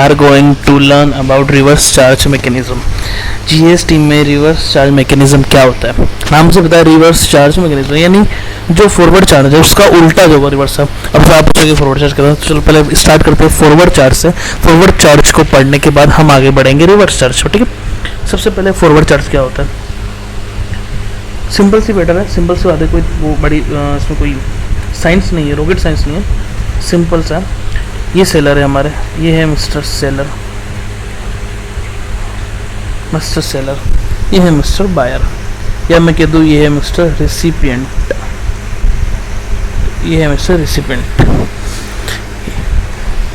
are going to learn about reverse charge mechanism. GST में reverse charge mechanism क्या होता है? नाम से पता है रिवर्स चार्ज मैकेनिज्म, यानी जो फॉरवर्ड चार्ज है उसका उल्टा जो होगा रिवर्स है। अब आप पूछोगे फॉरवर्ड चार्ज करना, तो चलो पहले स्टार्ट करते हैं फॉरवर्ड चार्ज से। फॉरवर्ड चार्ज को पढ़ने के बाद हम आगे बढ़ेंगे रिवर्स चार्ज पर, ठीक है। सबसे पहले फॉरवर्ड चार्ज क्या होता है? सिंपल सी बेटर है, सिंपल सी बात है, कोई वो बड़ी इसमें कोई साइंस नहीं है, रॉकेट साइंस नहीं है, सिंपल सा। ये सेलर है हमारे, ये है मिस्टर सेलर, मिस्टर सेलर, ये है मिस्टर बायर, या मैं कह दूँ ये है मिस्टर रिसिपिएंट, ये है mister recipient.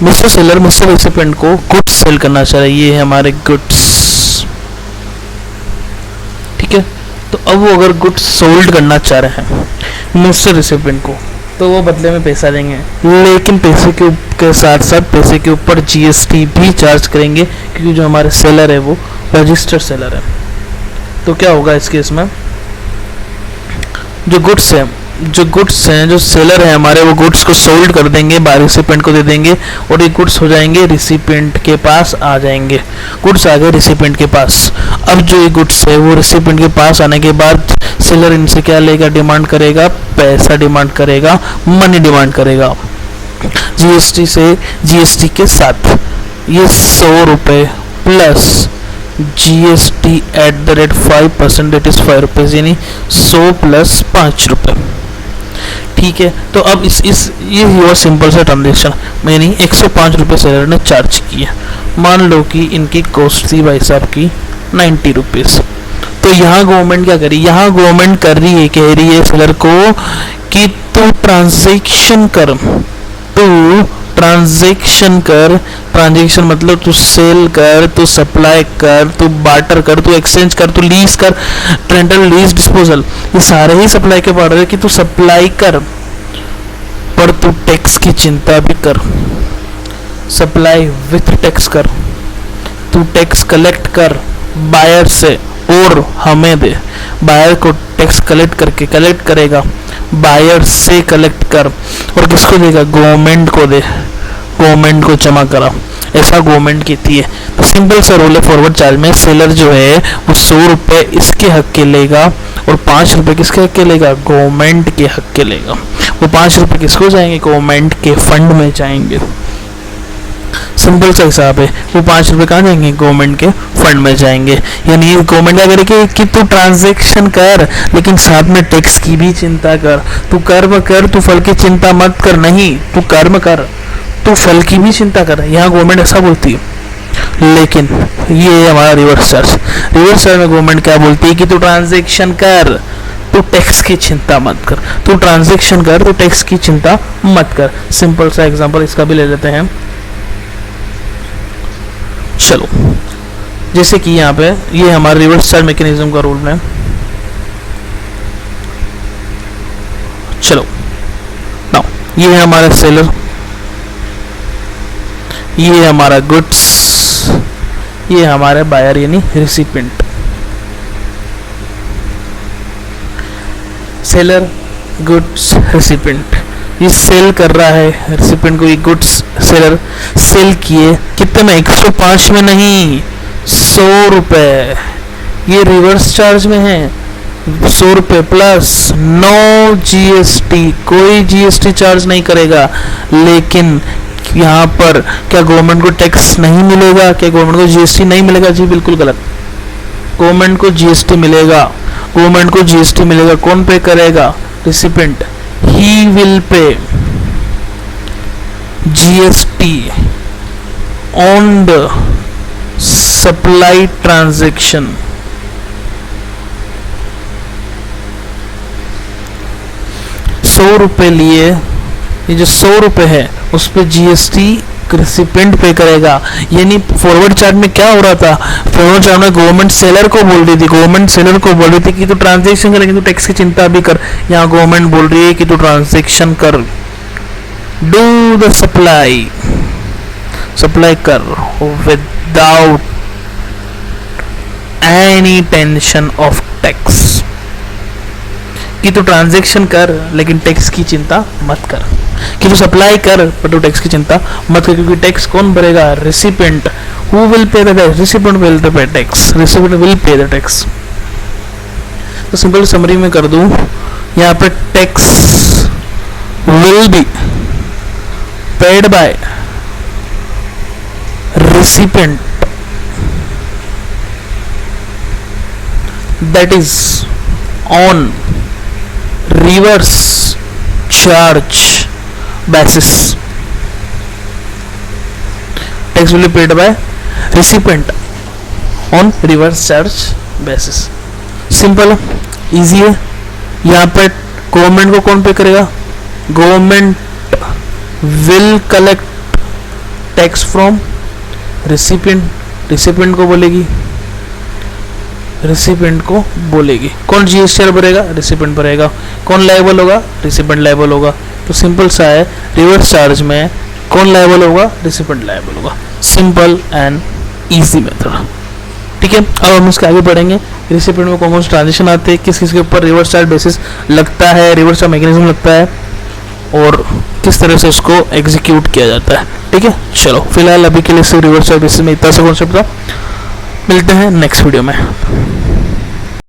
Mister seller mister recipient को गुड्स सेल करना चाह रहे हैं, ये है हमारे गुड्स, ठीक है। तो अब वो अगर गुड्स सोल्ड करना चाह रहे हैं मिस्टर रिसिपिएंट को, तो वो बदले में पैसा देंगे, लेकिन पैसे के साथ साथ पैसे के ऊपर जीएसटी भी चार्ज करेंगे, क्योंकि जो हमारे सेलर है वो रजिस्टर्ड सेलर है। तो क्या होगा इस केस में? जो गुड्स हैं जो सेलर है हमारे, वो गुड्स को सोल्ड कर देंगे, रिसिपिएंट को दे देंगे, और ये गुड्स हो जाएंगे रिसिपिएंट के पास आ जाएंगे। गुड्स आ गए रिसिपिएंट के पास। अब जो ये गुड्स है वो रिसिपिएंट के पास आने के बाद सेलर इनसे क्या लेगा? डिमांड करेगा, पैसा डिमांड करेगा, मनी डिमांड करेगा जीएसटी से, जीएसटी के साथ। ये 100 रुपये plus GST at the rate 5%, that is 5 rupees, यानी 100 प्लस 5 रुपये, ठीक है। तो अब ये हुआ सिंपल सा ट्रांजेक्शन, यानी 105 रुपये सेलर ने चार्ज किए। मान लो कि इनकी कॉस्ट थी भाई साहब की 90 रुपीज़। तो यहाँ गवर्नमेंट क्या करी? यहाँ गवर्नमेंट कर रही है, कह रही है सेलर को कि तू ट्रांजेक्शन कर, तू ट्रांजेक्शन कर। ट्रांजेक्शन मतलब तू सेल कर, तू सप्लाई कर, तू बार्टर कर, तू एक्सचेंज कर, तू लीज कर, रेंटल, लीज, डिस्पोजल, ये सारे ही सप्लाई के पार्ट है कि तू सप्लाई कर, पर तू टैक्स की चिंता भी कर। सप्लाई विथ टैक्स कर, तू टैक्स कलेक्ट कर बायर से और हमें दे। बायर को टैक्स कलेक्ट करेगा, बायर से कलेक्ट कर, और किसको देगा? गवर्नमेंट को दे, गवर्नमेंट को जमा करा। ऐसा गवर्नमेंट कहती है। तो सिंपल सा रूल है फॉरवर्ड चार्ज में, सेलर जो है वो 100 रुपये इसके हक के लेगा और 5 रुपये किसके हक के लेगा? गवर्नमेंट के हक के लेगा। वो 5 रुपये किसको जाएंगे? गवर्नमेंट के फंड में जाएंगे। सिंपल सा हिसाब है। वो 5 रुपये कहाँ जाएंगे? गवर्नमेंट के फंड में जाएंगे। यानी गवर्नमेंट क्या करेगी कि तू ट्रांजैक्शन कर, लेकिन साथ में टैक्स की भी चिंता कर। तू कर्म कर, तू फल की चिंता मत कर। नहीं, तू कर्म कर, तू फल की भी चिंता कर। यहाँ गवर्नमेंट ऐसा बोलती है। लेकिन ये है हमारा रिवर्स चार्ज। रिवर्स चार्ज में गवर्नमेंट क्या बोलती है कि तू ट्रांजैक्शन कर, तू टैक्स की चिंता मत कर। तू ट्रांजैक्शन कर, तू टैक्स की चिंता मत कर। सिंपल सा एग्जांपल इसका भी ले लेते हैं। चलो, जैसे कि यहाँ पे ये हमारा रिवर्स चार्ज मैकेनिज्म का रूल है। चलो नाउ, ये है हमारा सेलर, ये है हमारा गुड्स, ये हमारा बायर यानी रिसिपिएंट। सेलर, गुड्स, रिसिपिएंट, ये सेल कर रहा है रिसिपिएंट को। ये गुड्स सेलर सेल किए कितने में? 105 में नहीं, 100 रुपये। ये रिवर्स चार्ज में है। 100 रुपये प्लस नो जीएसटी, कोई जीएसटी चार्ज नहीं करेगा। लेकिन यहाँ पर क्या गवर्नमेंट को टैक्स नहीं मिलेगा? क्या गवर्नमेंट को जीएसटी नहीं मिलेगा? जी बिल्कुल गलत। गवर्नमेंट को जीएसटी मिलेगा। गवर्नमेंट को जीएसटी मिलेगा। कौन पे करेगा? Recipient. He will pay GST on the supply transaction. ₹100 लिए, ये जो 100 रुपये है उस पर जीएसटी रिसिपिएंट पे करेगा। यानी फॉरवर्ड चार्ज में क्या हो रहा था? फॉरवर्ड चार्ज में गवर्नमेंट सेलर को बोल रही थी, गवर्नमेंट सेलर को बोल रही थी कि तू ट्रांजैक्शन कर, लेकिन तू टैक्स की चिंता भी कर। यहाँ गवर्नमेंट बोल रही है कि तू ट्रांजैक्शन कर, डू द सप्लाई, सप्लाई कर without any tension of tax, कि तू ट्रांजैक्शन कर लेकिन टैक्स की चिंता मत कर। कि जो सप्लाई कर पर तो टैक्स की चिंता मत कर, क्योंकि टैक्स कौन भरेगा? Recipient. Who will pay the tax? Recipient will pay tax, recipient will pay the tax. तो सिंपल समरी में कर दूं, यहाँ पे tax will be paid by recipient, that is on reverse charge basis. Tax will be paid by recipient on reverse charge basis. Simple है, easy है। यहाँ पे गवर्नमेंट को कौन पे करेगा? Government will collect tax from recipient, recipient को बोलेगी, रिसिपिएंट को बोलेगी। कौन जीएसटी भरेगा? रिसिपिएंट भरेगा। कौन लायबल होगा? रिसिपिएंट लायबल होगा। तो सिंपल सा है, रिवर्स चार्ज में कौन लायबल होगा? रिसिपिएंट लायबल होगा। सिंपल एंड इजी मेथड, ठीक है। अब हम इसके आगे बढ़ेंगे। रिसिपिएंट में कौन कौन से ट्रांजेक्शन आते हैं, किस किस के ऊपर रिवर्स चार्ज बेसिस लगता है, रिवर्स चार्ज मैकेनिज्म लगता है, और किस तरह से उसको एग्जीक्यूट किया जाता है, ठीक है। चलो फिलहाल अभी के लिए सिर्फ रिवर्स चार्ज बेसिस में इतना सा कॉन्सेप्ट था। मिलते हैं नेक्स्ट वीडियो में।